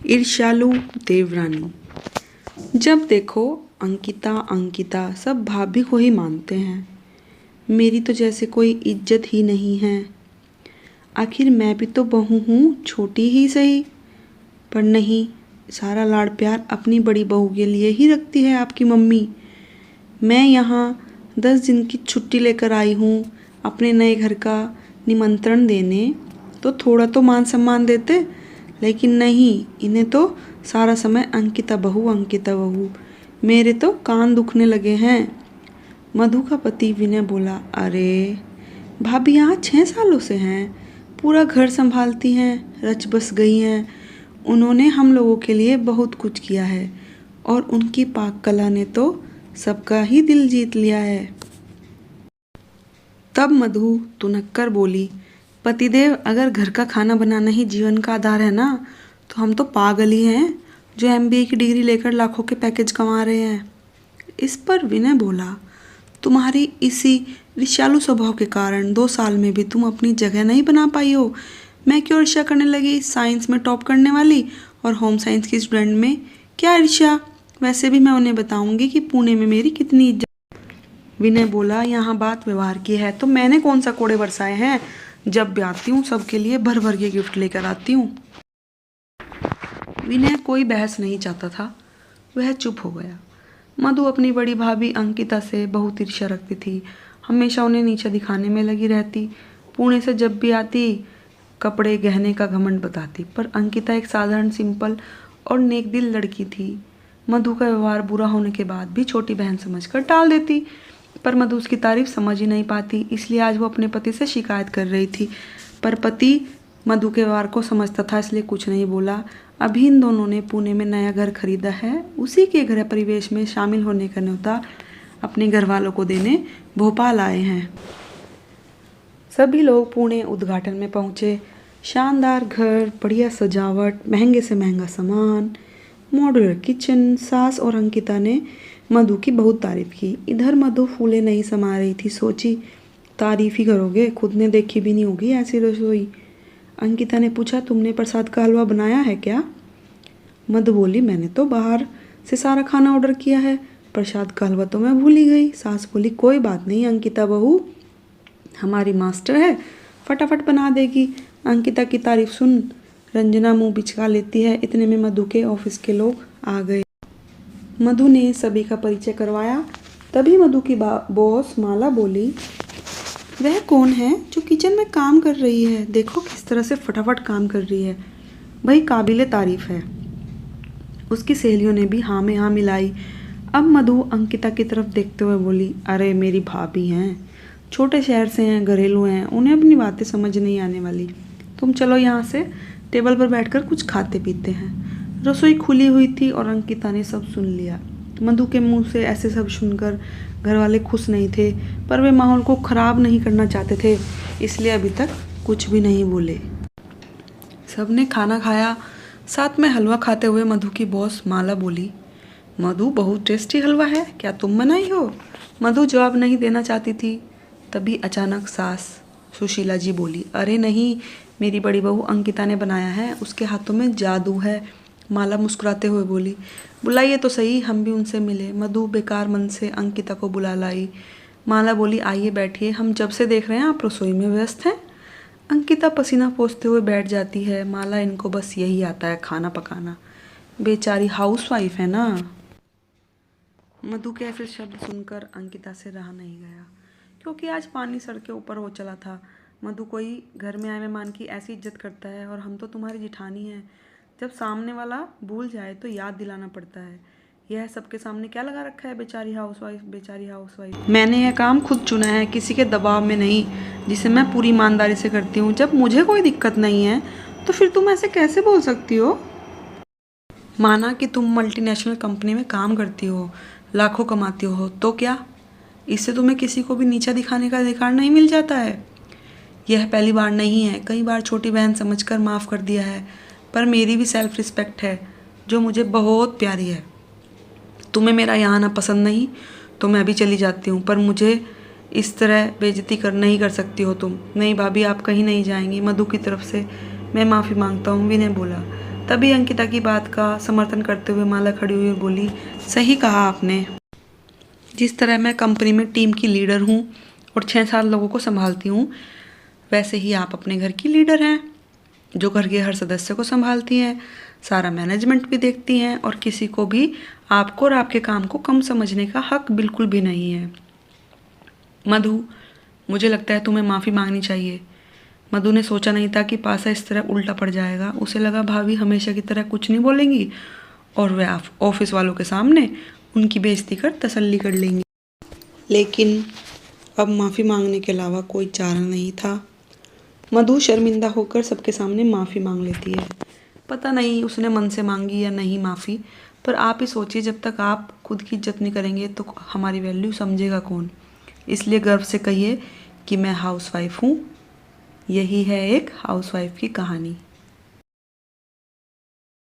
ईर्ष्यालु देवरानी। जब देखो अंकिता अंकिता, सब भाभी को ही मानते हैं। मेरी तो जैसे कोई इज्जत ही नहीं है। आखिर मैं भी तो बहू हूँ, छोटी ही सही। पर नहीं, सारा लाड़ प्यार अपनी बड़ी बहू के लिए ही रखती है आपकी मम्मी। मैं यहाँ 10 दिन की छुट्टी लेकर आई हूँ अपने नए घर का निमंत्रण देने, तो थोड़ा तो मान सम्मान देते। लेकिन नहीं, इन्हें तो सारा समय अंकिता बहू अंकिता बहू। मेरे तो कान दुखने लगे हैं। मधु का पति विनय बोला, अरे भाभी यहाँ 6 सालों से हैं, पूरा घर संभालती हैं, रच बस गई हैं। उन्होंने हम लोगों के लिए बहुत कुछ किया है और उनकी पाक कला ने तो सबका ही दिल जीत लिया है। तब मधु तुनक्कर बोली, पतिदेव अगर घर का खाना बनाना ही जीवन का आधार है ना, तो हम तो पागल ही हैं जो MBA की डिग्री लेकर लाखों के पैकेज कमा रहे हैं। इस पर विनय बोला, तुम्हारी इसी ईर्ष्यालु स्वभाव के कारण 2 साल में भी तुम अपनी जगह नहीं बना पाई हो। मैं क्यों ईर्ष्या करने लगी साइंस में टॉप करने वाली और होम साइंस की स्टूडेंट में? क्या ईर्ष्या? वैसे भी मैं उन्हें बताऊंगी कि पुणे में मेरी कितनी इज्जत। विनय बोला, यहाँ बात व्यवहार की है तो मैंने कौन सा कोड़े बरसाए हैं। जब भी आती हूँ सबके लिए भर भर के गिफ्ट लेकर आती हूँ। विनय कोई बहस नहीं चाहता था, वह चुप हो गया। मधु अपनी बड़ी भाभी अंकिता से बहुत ईर्ष्या रखती थी, हमेशा उन्हें नीचा दिखाने में लगी रहती। पुणे से जब भी आती कपड़े गहने का घमंड बताती, पर अंकिता एक साधारण सिंपल और नेक दिल लड़की थी। मधु का व्यवहार बुरा होने के बाद भी छोटी बहन समझकर टाल देती, पर मधु उसकी तारीफ समझ ही नहीं पाती, इसलिए आज वो अपने पति से शिकायत कर रही थी। पर पति मधु के व्यवहार को समझता था, इसलिए कुछ नहीं बोला। अभी इन दोनों ने पुणे में नया घर खरीदा है, उसी के गृह परिवेश में शामिल होने का न्योता अपने घर वालों को देने भोपाल आए हैं। सभी लोग पुणे उद्घाटन में पहुंचे। शानदार घर, बढ़िया सजावट, महंगे से महंगा सामान, मॉड्यूलर किचन। सास और अंकिता ने मधु की बहुत तारीफ की। इधर मधु फूले नहीं समा रही थी, सोची तारीफ ही करोगे, खुद ने देखी भी नहीं होगी ऐसी रसोई। अंकिता ने पूछा, तुमने प्रसाद का हलवा बनाया है क्या? मधु बोली, मैंने तो बाहर से सारा खाना ऑर्डर किया है, प्रसाद का हलवा तो मैं भूल ही गई। सास बोली, कोई बात नहीं अंकिता बहू, हमारी मास्टर है, फटाफट बना देगी। अंकिता की तारीफ सुन रंजना मुंह बिचका लेती है। इतने में मधु के ऑफिस के लोग आ गए। मधु ने सभी का परिचय करवाया। तभी मधु की बॉस माला बोली, वह कौन है जो किचन में काम कर रही है? देखो किस तरह से फटाफट काम कर रही है, वही काबिले तारीफ है। उसकी सहेलियों ने भी हाँ में हाँ मिलाई। अब मधु अंकिता की तरफ देखते हुए बोली, अरे मेरी भाभी हैं, छोटे शहर से हैं, घरेलू हैं, उन्हें अपनी बातें समझ नहीं आने वाली। तुम चलो यहाँ से, टेबल पर बैठकर कुछ खाते पीते हैं। रसोई खुली हुई थी और अंकिता ने सब सुन लिया। मधु के मुंह से ऐसे सब सुनकर घर वाले खुश नहीं थे, पर वे माहौल को खराब नहीं करना चाहते थे, इसलिए अभी तक कुछ भी नहीं बोले। सबने खाना खाया। साथ में हलवा खाते हुए मधु की बॉस माला बोली, मधु बहुत टेस्टी हलवा है, क्या तुम बनाई हो? मधु जवाब नहीं देना चाहती थी। तभी अचानक सास सुशीला जी बोली, अरे नहीं, मेरी बड़ी बहू अंकिता ने बनाया है, उसके हाथों में जादू है। माला मुस्कुराते हुए बोली, बुलाइए तो सही, हम भी उनसे मिले। मधु बेकार मन से अंकिता को बुला लाई। माला बोली, आइए बैठिए, हम जब से देख रहे हैं आप रसोई में व्यस्त हैं। अंकिता पसीना पोंछते हुए बैठ जाती है। माला, इनको बस यही आता है, खाना पकाना, बेचारी हाउसवाइफ है ना। मधु के ऐसे शब्द सुनकर अंकिता से रहा नहीं गया, क्योंकि आज पानी सर के ऊपर हो चला था। मधु, कोई घर में आए मेहमान की ऐसी इज्जत करता है, और हम तो तुम्हारी जिठानी हैं। जब सामने वाला भूल जाए तो याद दिलाना पड़ता है। यह सबके सामने क्या लगा रखा है, बेचारी हाउसवाइफ, बेचारी हाउसवाइफ। मैंने यह काम खुद चुना है, किसी के दबाव में नहीं, जिसे मैं पूरी ईमानदारी से करती हूँ। जब मुझे कोई दिक्कत नहीं है तो फिर तुम ऐसे कैसे बोल सकती हो? माना कि तुम मल्टीनेशनल कंपनी में काम करती हो, लाखों कमाती हो, तो क्या इससे तुम्हें किसी को भी नीचा दिखाने का अधिकार नहीं मिल जाता है? यह पहली बार नहीं है, कई बार छोटी बहन समझकर माफ़ कर दिया है, पर मेरी भी सेल्फ रिस्पेक्ट है जो मुझे बहुत प्यारी है। तुम्हें मेरा यहाँ आना पसंद नहीं तो मैं भी चली जाती हूँ, पर मुझे इस तरह बेइज्जती नहीं कर सकती हो तुम। नहीं भाभी, आप कहीं नहीं जाएंगी। मधु की तरफ से मैं माफ़ी मांगता हूँ, विनय बोला। तभी अंकिता की बात का समर्थन करते हुए माला खड़ी हुई और बोली, सही कहा आपने। जिस तरह मैं कंपनी में टीम की लीडर हूँ और 6-7 लोगों को संभालती हूँ, वैसे ही आप अपने घर की लीडर हैं, जो घर के हर सदस्य को संभालती हैं, सारा मैनेजमेंट भी देखती हैं और किसी को भी आपको और आपके काम को कम समझने का हक बिल्कुल भी नहीं है। मधु, मुझे लगता है तुम्हें माफ़ी मांगनी चाहिए। मधु ने सोचा नहीं था कि पासा इस तरह उल्टा पड़ जाएगा। उसे लगा भाभी हमेशा की तरह कुछ नहीं बोलेंगी और वह ऑफिस वालों के सामने उनकी बेइज्जती कर तसल्ली कर लेंगी। लेकिन अब माफ़ी मांगने के अलावा कोई चारा नहीं था। मधु शर्मिंदा होकर सबके सामने माफ़ी मांग लेती है। पता नहीं उसने मन से मांगी या नहीं माफ़ी, पर आप ही सोचिए, जब तक आप खुद की इज्जत नहीं करेंगे तो हमारी वैल्यू समझेगा कौन। इसलिए गर्व से कहिए कि मैं हाउसवाइफ हूँ। यही है एक हाउसवाइफ की कहानी।